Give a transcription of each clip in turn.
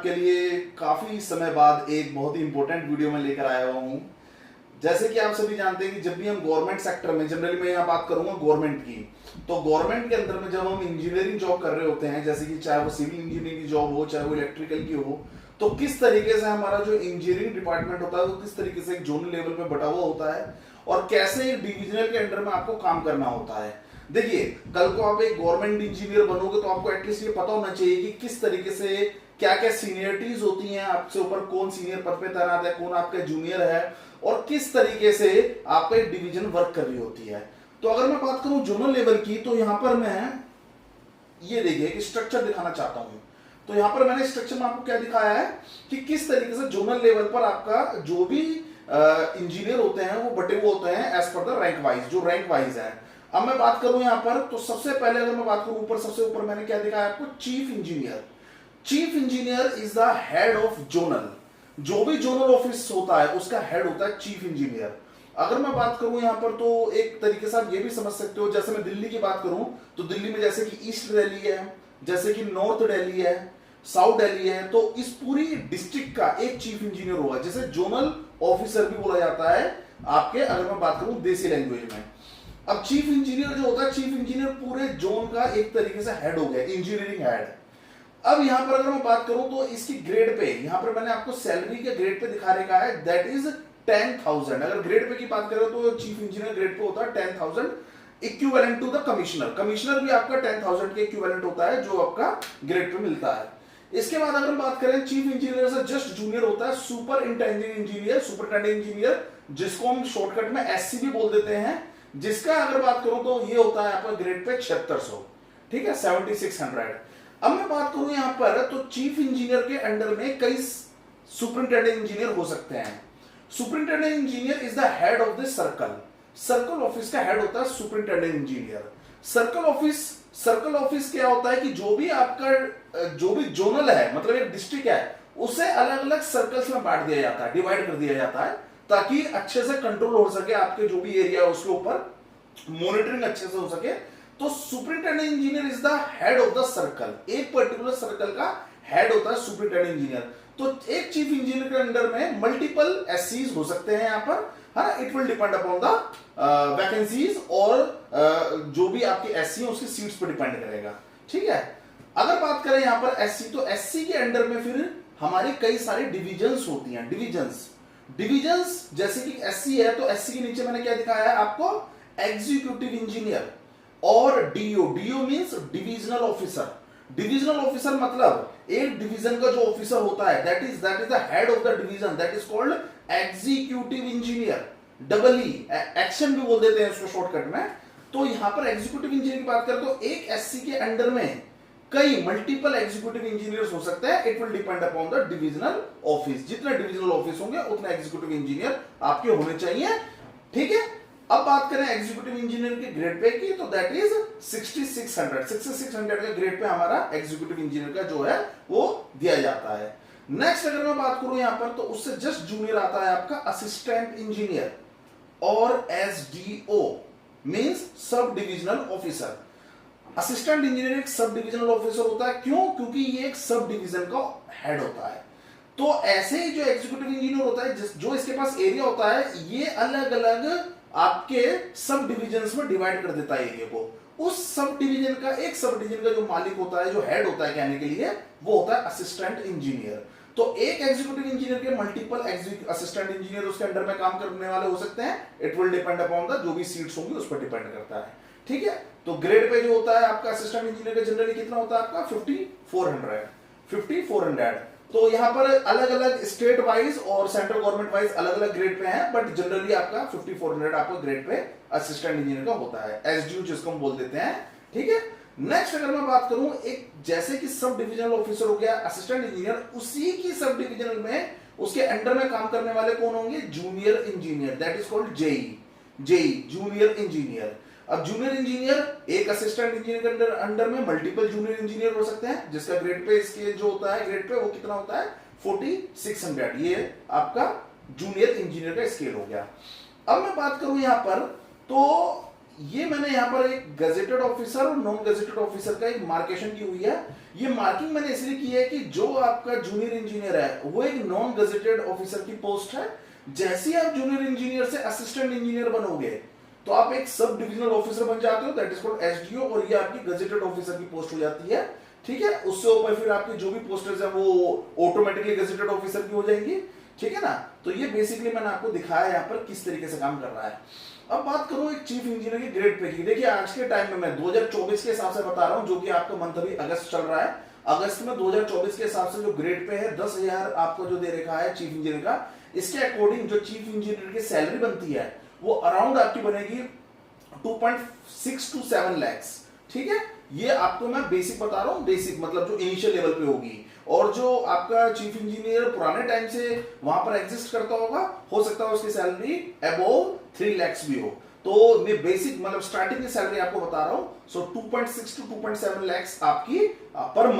आपके लिए काफी समय बाद एक बहुत ही इंपॉर्टेंट वीडियो में लेकर आया हुआ हूँ। जैसे कि आप सभी जानते हैं कि जब भी हम गवर्नमेंट सेक्टर में, जनरली मैं यहाँ बात करूंगा गवर्नमेंट की, तो गवर्नमेंट के अंदर में जब हम इंजीनियरिंग जॉब कर रहे होते हैं, जैसे कि चाहे वो सिविल इंजीनियरिंग की जॉब हो, चाहे वो इलेक्ट्रिकल की हो, तो किस तरीके से हमारा जो इंजीनियरिंग डिपार्टमेंट होता है वो किस तरीके से एक जोनल लेवल पे बटा हुआ होता है और कैसे एक डिविजनल के अंडर में आपको काम करना होता है। देखिए, कल को आप एक गवर्नमेंट इंजीनियर बनोगे तो आपको एटलीस्ट ये पता होना चाहिए कि किस तरीके से क्या क्या सीनियरिटीज होती हैं, आपसे ऊपर कौन सीनियर पद पे तैनात है, कौन आपका जूनियर है और किस तरीके से आपका एक डिवीजन वर्क कर रही होती है। तो अगर मैं बात करूं जोनल लेवल की, तो यहां पर मैं ये देखिए कि स्ट्रक्चर दिखाना चाहता हूं। तो यहां पर मैंने स्ट्रक्चर में आपको क्या दिखाया है कि किस तरीके से जोनल लेवल पर आपका जो भी इंजीनियर होते हैं वो बटे हुए होते हैं as per the rank wise, जो रैंक वाइज है। अब मैं बात करूं यहां पर, तो सबसे पहले अगर मैं बात करूं ऊपर, सबसे ऊपर मैंने क्या दिखाया आपको, chief engineer. Chief engineer is the head of zonal. जो भी जोनल ऑफिस होता है उसका हेड होता है चीफ इंजीनियर। अगर मैं बात करूं यहां पर, तो एक तरीके से आप ये भी समझ सकते हो, जैसे मैं दिल्ली की बात करूं तो दिल्ली में जैसे कि ईस्ट दिल्ली है, जैसे कि नॉर्थ दिल्ली है, साउथ दिल्ली है, तो इस पूरी डिस्ट्रिक्ट का एक चीफ इंजीनियर होगा, जिसे जोनल ऑफिसर भी बोला जाता है आपके, अगर मैं बात करूं देसी लैंग्वेज में। अब चीफ इंजीनियर जो होता है, चीफ इंजीनियर पूरे जोन का एक तरीके से हेड हो गया, इंजीनियरिंग हेड। अब यहां पर अगर मैं बात करूं तो इसकी ग्रेड पे, यहां पर मैंने आपको सैलरी के ग्रेड पे दिखा रखा है, दैट इज 10,000। अगर ग्रेड पे की बात करें तो चीफ इंजीनियर ग्रेड पे होता है 10,000, equivalent to the commissioner. Commissioner भी आपका 10,000 के इक्विवेलेंट होता है, जो आपका ग्रेड पे मिलता है। इसके बाद अगर बात करें, चीफ इंजीनियर से जस्ट जूनियर होता है सुपरिंटेंडेंट इंजीनियर, सुपरिंटेंडेंट इंजीनियर, जिसको हम शॉर्टकट में एससी भी बोल देते हैं, जिसका अगर बात करूं तो ये होता है आपका ग्रेड पे 7600, ठीक है, 7600। अब मैं बात करूं यहां पर, तो चीफ इंजीनियर के अंडर में कई सुपरिंटेंडेंट इंजीनियर हो सकते हैं। Superintendent engineer is the head of the circle. Circle office का हेड होता है सुपरिंटेंडेंट इंजीनियर। सर्कल ऑफिस क्या होता है कि जो भी आपका जो भी जोनल है, मतलब एक डिस्ट्रिक्ट है, उसे अलग अलग सर्कल्स में बांट दिया जाता है, डिवाइड कर दिया जाता है, ताकि अच्छे से कंट्रोल हो सके, आपके जो भी एरिया है उसके ऊपर मॉनिटरिंग अच्छे से हो सके। तो superintendent engineer is the head of the circle. एक पर्टिकुलर सर्कल का हेड होता है सुपरिंटेंडेंट इंजीनियर। तो एक चीफ इंजीनियर के अंडर में मल्टीपल एससीज हो सकते हैं यहां पर, है, it will depend upon the vacancies, और जो भी आपकी एससी है उसकी सीट्स पर डिपेंड करेगा, ठीक है। अगर बात करें यहां पर एससी, तो एससी के अंडर में फिर हमारी कई सारी डिविजन्स होती हैं। डिविजन्स जैसे कि एससी है, तो एससी के नीचे मैंने क्या दिखाया है आपको, एग्जीक्यूटिव इंजीनियर और DO. DO means divisional officer. Divisional officer मतलब एक डिवीजन का जो ऑफिसर होता है, that is the head of the division, that is called executive engineer. Double E, XEN भी बोल देते हैं इसको शॉर्टकट में। तो यहां पर एग्जीक्यूटिव इंजीनियर की बात करें तो एक एससी के अंडर में कई मल्टीपल एग्जीक्यूटिव इंजीनियर्स हो सकते हैं। It will depend upon the divisional office. जितने डिविजनल ऑफिस होंगे उतने एग्जीक्यूटिव इंजीनियर आपके होने चाहिए, ठीक है। अब बात करें एग्जीक्यूटिव इंजीनियर के ग्रेड पे की, तो दैट इज 6600 के ग्रेड पे हमारा एग्जीक्यूटिव इंजीनियर का जो है वो दिया जाता है। नेक्स्ट अगर मैं बात करूं यहां पर, तो उससे जस्ट जूनियर आता है आपका असिस्टेंट इंजीनियर और SDO, means sub divisional officer. Assistant engineer एक सब डिविजनल ऑफिसर होता है, क्यों? क्योंकि ये एक सब डिवीजन का हेड होता है। तो ऐसे ही जो एग्जीक्यूटिव इंजीनियर होता है, जो इसके पास एरिया होता है, ये अलग अलग आपके सब डिविजन्स में डिवाइड कर देता है एरिया को। उस सब डिवीजन का, एक सब डिवीजन का जो मालिक होता है, जो हेड होता है कहने के लिए, वो होता है असिस्टेंट इंजीनियर। तो एक एग्जीक्यूटिव इंजीनियर के मल्टीपल असिस्टेंट इंजीनियर उसके अंडर में काम करने वाले हो सकते हैं। It will depend upon the जो भी सीट्स होंगी उस पर डिपेंड करता है, ठीक है। तो ग्रेड पे जो होता है आपका असिस्टेंट इंजीनियर का जनरली कितना होता है आपका, 5400। तो यहां पर अलग अलग स्टेट वाइज और सेंट्रल गवर्नमेंट वाइज अलग अलग ग्रेड पे हैं, बट जनरली आपका 5400 आपका ग्रेड पे असिस्टेंट इंजीनियर का होता है, एसडीओ जिसको हम बोल देते हैं, ठीक है। नेक्स्ट अगर मैं बात करूं, एक जैसे कि सब डिविजनल ऑफिसर हो गया असिस्टेंट इंजीनियर, उसी की सब डिविजनल में उसके अंडर में काम करने वाले कौन होंगे, junior engineer, that is called JE, junior engineer. अब जूनियर इंजीनियर एक असिस्टेंट इंजीनियर के अंडर में मल्टीपल जूनियर इंजीनियर हो सकते हैं, जिसका ग्रेड पे इसके जो होता है ग्रेड पे वो कितना होता है, 4600। ये आपका जूनियर इंजीनियर का स्केल हो गया। अब मैं बात करूं यहां पर, तो ये मैंने यहाँ पर एक गजेटेड ऑफिसर और नॉन गजेटेड ऑफिसर का एक मार्केशन की हुई है। ये मार्किंग मैंने इसलिए की है कि जो आपका जूनियर इंजीनियर है वो एक नॉन गजेटेड ऑफिसर की पोस्ट है। जैसे ही आप जूनियर इंजीनियर से असिस्टेंट इंजीनियर बनोगे तो आप एक सब डिविजनल ऑफिसर बन जाते हो, दैट इज कॉल्ड एसडीओ, और ये आपकी गजेटेड ऑफिसर की पोस्ट हो जाती है। ठीक है, उससे ऊपर फिर आपकी जो भी पोस्टेज है वो ऑटोमेटिकली गजेटेड ऑफिसर की हो जाएंगी। ठीक है ना। तो ये बेसिकली मैंने आपको दिखाया यहाँ पर किस तरीके से काम कर रहा है। अब बात करूं एक चीफ इंजीनियर की ग्रेड पे की। देखिए आज के टाइम में मैं 2024 के हिसाब से बता रहा हूं, जो कि आपका मंथ अभी अगस्त चल रहा है। अगस्त में 2024 के हिसाब से जो ग्रेड पे है 10,000 आपको जो दे रखा है चीफ इंजीनियर का, इसके अकॉर्डिंग जो चीफ इंजीनियर की सैलरी बनती है वो अराउंड आपकी बनेगी 2.6 to 7 lakhs। ठीक है, ये आपको मैं बेसिक बता रहा हूं, बेसिक मतलब जो इनिशियल लेवल पे होगी। और जो आपका चीफ इंजीनियर पुराने टाइम से वहां पर एग्जिस्ट करता होगा, हो सकता है उसकी सैलरी अबोव 3 lakhs भी हो। तो मैं बेसिक मतलब स्टार्टिंग की सैलरी आपको बता रहा हूं। सो 2.6 to 2.7 lakhs आपकी पर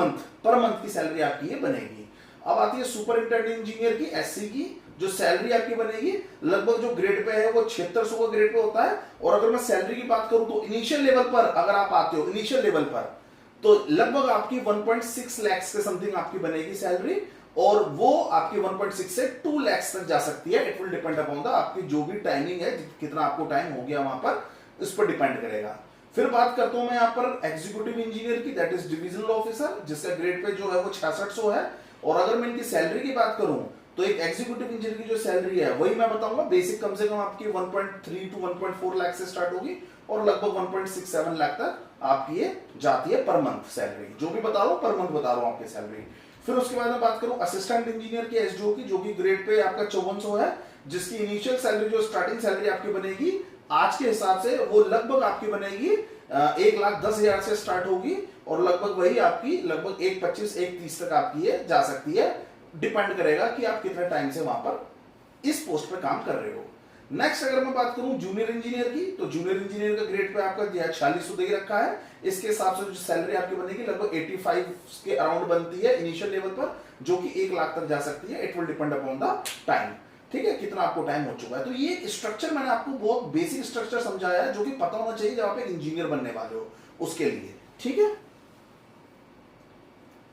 मंथ की सैलरी आपकी ये बनेगी। अब आती है सुपरिंटेंडेंट इंजीनियर की, एससी की, जो सैलरी आपकी बनेगी लगभग जो ग्रेड पे है वो 7600 का ग्रेड पे होता है। और अगर मैं सैलरी की बात करूं तो इनिशियल लेवल पर अगर आप आते हो इनिशियल लेवल पर तो लगभग आपकी 1.6 लाख के समथिंग आपकी बनेगी सैलरी, और वो आपकी 1.6 से 2 लाख तक जा सकती है। It will depend upon the आपकी जो भी टाइमिंग है, कितना आपको टाइम हो गया वहां पर, इस पर डिपेंड करेगा। फिर बात करता हूं मैं यहाँ पर एग्जीक्यूटिव इंजीनियर की, दैट इज डिविजनल ऑफिसर, जिसका ग्रेड पे जो है वो 6600 है। और अगर मैं इनकी सैलरी की बात करूं तो एक एग्जीक्यूटिव इंजीनियर की जो सैलरी है वही मैं बताऊंगा, बेसिक कम से कम आपकी 1.3 to 1.4 लाख से स्टार्ट होगी और लगभग 1.67 लाख तक आपकी ये जाती है पर मंथ सैलरी। जो भी बता रहा हूं पर मंथ बता रहा हूं आपकी सैलरी। फिर उसके बाद में बात करूं असिस्टेंट इंजीनियर की, एसडीओ की, जो कि ग्रेड पे आपका 5400 है, जिसकी इनिशियल सैलरी जो स्टार्टिंग सैलरी आपकी बनेगी आज के हिसाब से वो लगभग आपकी बनेगी 1,10,000 से स्टार्ट होगी और लगभग वही आपकी लगभग 1.25 1.30 तक आपकी ये जा सकती है। डिपेंड करेगा कि आप कितने टाइम से वहां पर इस पोस्ट पे काम कर रहे हो। नेक्स्ट अगर मैं बात करूं जूनियर इंजीनियर की, तो जूनियर इंजीनियर का ग्रेड पे आपका 4600 दे रखा है। इसके हिसाब से जो सैलरी आपकी बनेगी लगभग 85 के अराउंड बनती है इनिशियल लेवल पर, जो कि 1 लाख तक जा सकती है। It will depend upon the time. ठीक है, कितना आपको टाइम हो चुका है। तो ये स्ट्रक्चर मैंने आपको बहुत बेसिक स्ट्रक्चर समझाया है, जो कि पता होना चाहिए जब आप एक इंजीनियर बनने वाले हो उसके लिए। ठीक है,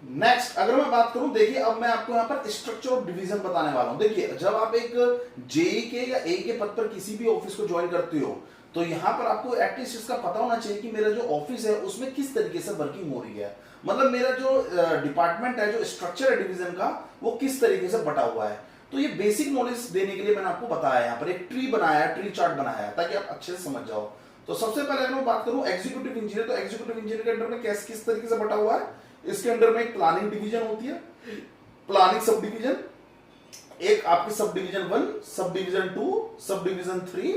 नेक्स्ट अगर मैं बात करूं, देखिए अब मैं आपको यहां पर स्ट्रक्चर ऑफ डिवीजन बताने वाला हूं। देखिए जब आप एक जेई के या ए के पद पर किसी भी ऑफिस को ज्वाइन करते हो तो यहां पर आपको एटलीस्ट इसका पता होना चाहिए कि मेरा जो ऑफिस है उसमें किस तरीके से वर्किंग हो रही है। मतलब मेरा जो डिपार्टमेंट है, जो स्ट्रक्चर है डिवीजन का, वो किस तरीके से बटा हुआ है। तो ये बेसिक नॉलेज देने के लिए मैंने आपको बताया, यहाँ पर एक ट्री बनाया, ट्री चार्ट बनाया है, ताकि आप अच्छे से समझ जाओ। तो सबसे पहले अगर मैं बात करूं एग्जीक्यूटिव इंजीनियर, तो एग्जीक्यूटिव इंजीनियर के अंडर में किस तरीके से बटा हुआ है। इसके अंडर में एक प्लानिंग डिवीजन होती है, प्लानिंग सब डिवीजन, एक आपकी sub division 1, sub division 2, sub division 3,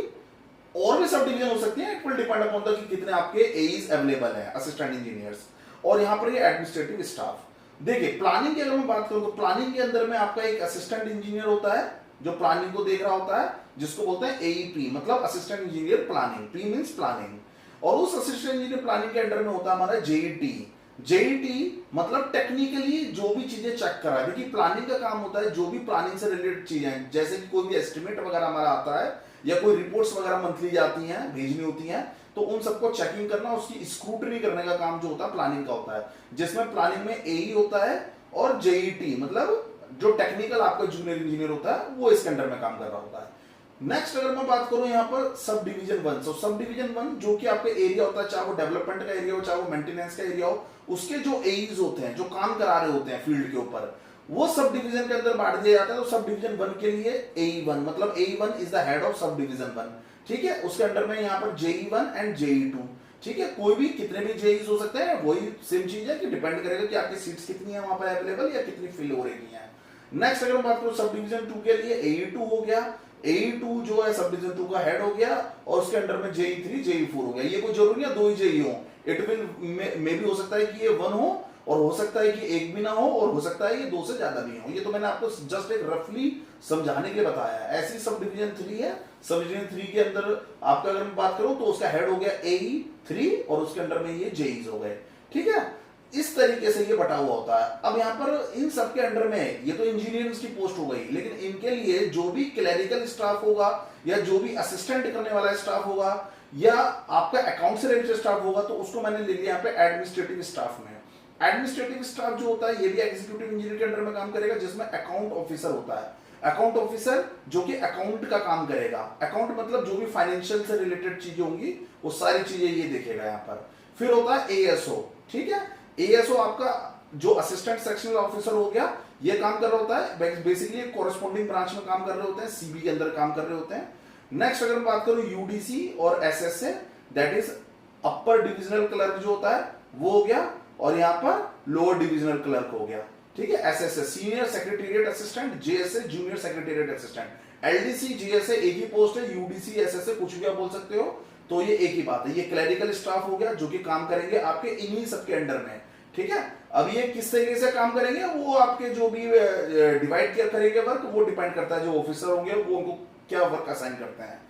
और भी सब डिवीजन हो सकती है। It will depend upon the कि कितने आपके एईज अवेलेबल है, असिस्टेंट इंजीनियर्स। और यहां पर ये एडमिनिस्ट्रेटिव स्टाफ। देखिए प्लानिंग की अगर मैं बात करूं तो प्लानिंग के अंदर में आपका एक असिस्टेंट इंजीनियर होता है जो प्लानिंग को देख रहा होता है, जिसको बोलते हैं एईपी, मतलब assistant engineer planning. P means planning. और उस असिस्टेंट इंजीनियर प्लानिंग के अंडर में होता है हमारा जेईटी। जेईटी मतलब टेक्निकली जो भी चीजें चेक करा है। देखिए प्लानिंग का काम होता है जो भी प्लानिंग से रिलेटेड चीजें, जैसे कि कोई भी एस्टिमेट वगैरह हमारा आता है या कोई रिपोर्ट्स वगैरह मंथली जाती हैं, भेजनी होती हैं, तो उन सबको चेकिंग करना, उसकी स्क्रूटनी करने का काम जो होता है प्लानिंग का होता है, जिसमें प्लानिंग में एई होता है और जेईटी मतलब जो टेक्निकल आपका जूनियर इंजीनियर होता है वो इसके अंडर में काम कर रहा होता है। नेक्स्ट अगर मैं बात करूं यहाँ पर सब डिवीजन 1, तो सब डिवीजन 1 जो कि आपका एरिया होता है, चाहे वो डेवलपमेंट का एरिया हो चाहे वो मेंटेनेंस का एरिया हो, उसके जो एईज होते हैं जो काम करा रहे होते हैं फील्ड के ऊपर, वो सब डिवीजन के अंदर बांट दिया जाता है। तो सब डिवीजन 1 के लिए AE1 मतलब AE1 is the head of sub division 1। ठीक है, उसके अंडर में यहाँ पर JE1 एंड JE2। ठीक है, कोई भी कितने भी जेईज हो सकते हैं, वही सेम चीज है कि डिपेंड करेगा कि आपकी सीट्स कितनी है वहां पर अवेलेबल या कितनी फिल हो रही है। नेक्स्ट अगर बात करूं सब डिवीजन 2 के लिए AE2 हो गया। AE2 जो है सब डिवीजन 2 का हेड हो गया और उसके अंडर में JE3 JE4 हो गया। ये कोई जरूरी नहीं है 2 ही जेई हो, इट विल मे भी हो सकता है कि ये 1 हो और हो सकता है कि 1 भी ना हो और हो सकता है ये 2 से ज्यादा भी हो। ये तो मैंने आपको जस्ट एक रफली समझाने के लिए बताया है। ऐसी सब डिवीजन 3 है। सब डिवीजन 3 के अंदर आपका अगर मैं बात करूं तो उसका हेड हो गया AE3 और उसके अंडर में ये जेईज हो गए। ठीक है, इस तरीके से ये बटा हुआ होता है। अब यहाँ पर इन सब के अंडर में ये तो इंजीनियर्स की पोस्ट हो गई, लेकिन इनके लिए जो भी क्लरिकल स्टाफ होगा या जो भी असिस्टेंट करने वाला स्टाफ होगा या आपका अकाउंट से रिलेटेड स्टाफ होगा, तो उसको मैंने ले लिया यहाँ पे एडमिनिस्ट्रेटिव स्टाफ में। एडमिनिस्ट्रेटिव स्टाफ जो होता है ये भी एग्जीक्यूटिव इंजीनियर के अंडर में काम करेगा, जिसमें अकाउंट ऑफिसर होता है। अकाउंट ऑफिसर जो कि अकाउंट का काम करेगा, अकाउंट मतलब जो भी फाइनेंशियल से रिलेटेड चीजें होंगी वो सारी चीजें ये देखेगा यहाँ पर। फिर होता है एएसओ, ठीक है। एएसओ आपका जो असिस्टेंट सेक्शनल ऑफिसर हो गया, ये काम कर रहा होता है, बेसिकली कोरस्पॉन्डिंग ब्रांच में काम कर रहे होते हैं, सीबी के अंदर काम कर रहे होते हैं। नेक्स्ट अगर मैं बात करूं यूडीसी और SSA, that is upper divisional clerk जो होता है वो हो गया, और यहाँ पर लोअर डिविजनल क्लर्क हो गया, ठीक है। SSA senior secretariat assistant, JSA junior secretariat assistant. LDC JSA एक ही पोस्ट है, यूडीसी एसएसए कुछ भी आप बोल सकते हो, तो ये एक ही बात है। ये क्लरिकल स्टाफ हो गया जो कि काम करेंगे आपके इन्हीं सबके अंडर में, ठीक है। अब ये किस तरीके से काम करेंगे वो आपके जो भी डिवाइड किया करेंगे वर्क, वो डिपेंड करता है जो ऑफिसर होंगे वो उनको क्या वर्क असाइन करते हैं।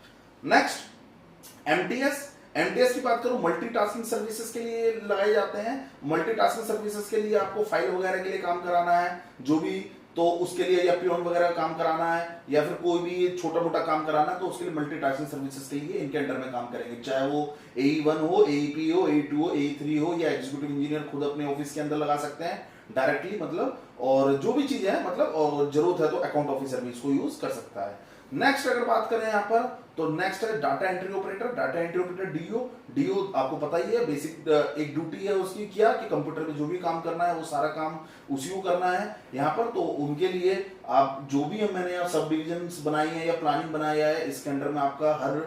नेक्स्ट एमटीएस, एमटीएस की बात करूं मल्टीटास्किंग सर्विसेज के लिए लगाए जाते हैं। मल्टीटास्किंग सर्विसेज के लिए आपको फाइल वगैरह के लिए काम कराना है जो भी, तो उसके लिए या पियोन वगैरह काम कराना है या फिर कोई भी छोटा मोटा काम कराना है, तो उसके लिए मल्टीटास्किंग सर्विसेज के लिए इनके अंडर में काम करेंगे, चाहे वो AE1 हो, AEP हो, AE2 हो, AE3 हो, या एग्जीक्यूटिव इंजीनियर खुद अपने ऑफिस के अंदर लगा सकते हैं डायरेक्टली, मतलब और जो भी चीजें हैं मतलब, और जरूरत है तो अकाउंट ऑफिसर भी इसको यूज कर सकता है। नेक्स्ट अगर बात करें यहाँ पर, तो नेक्स्ट है data entry operator. Data entry operator डीओ आपको पता ही है, बेसिक एक ड्यूटी है उसकी क्या कि कंप्यूटर पे जो भी काम करना है वो सारा काम उसी को करना है यहाँ पर। तो उनके लिए आप जो भी मैंने सब डिविजन बनाई है या प्लानिंग बनाया है, इसके अंडर में आपका हर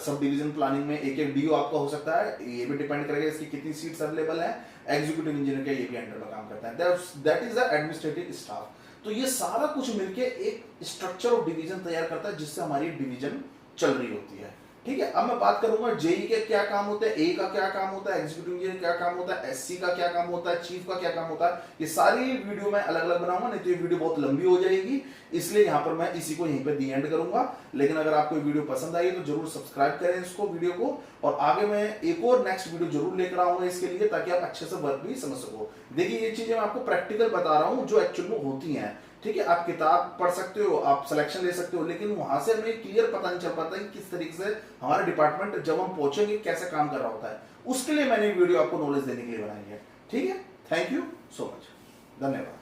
सब डिवीजन प्लानिंग में एक एक डीओ आपका हो सकता है। ये भी डिपेंड करेगा इसकी कितनी सीट्स अवेलेबल है। एग्जीक्यूटिव इंजीनियर का ये भी अंडर में काम करता है, that is the administrative staff. तो ये सारा कुछ मिलके एक स्ट्रक्चर ऑफ डिवीजन तैयार करता है जिससे हमारी डिवीजन चल रही होती है, ठीक है। अब मैं बात करूंगा जेई के क्या काम होते हैं, ए का क्या काम होता है, एग्जीक्यूटिव इंजीनियर क्या काम होता है, एससी का क्या काम होता है, चीफ का क्या काम होता है। ये सारी वीडियो मैं अलग अलग बनाऊंगा, नहीं तो ये वीडियो बहुत लंबी हो जाएगी, इसलिए यहाँ पर मैं इसी को यहीं पे दी एंड करूंगा। लेकिन अगर आपको वीडियो पसंद आई तो जरूर सब्सक्राइब करें इसको वीडियो को, और आगे मैं एक और नेक्स्ट वीडियो जरूर लेकर आऊंगा इसके लिए, ताकि आप अच्छे से वर्क भी समझ सको। देखिए ये चीजें मैं आपको प्रैक्टिकल बता रहा हूँ जो एक्चुअल में होती हैं, ठीक है। आप किताब पढ़ सकते हो, आप सिलेक्शन ले सकते हो, लेकिन वहां से हमें क्लियर पता नहीं चल पाता कि किस तरीके से हमारा डिपार्टमेंट जब हम पहुंचेंगे कैसे काम कर रहा होता है। उसके लिए मैंने वीडियो आपको नॉलेज देने के लिए बनाई है, ठीक है। थैंक यू सो मच, धन्यवाद।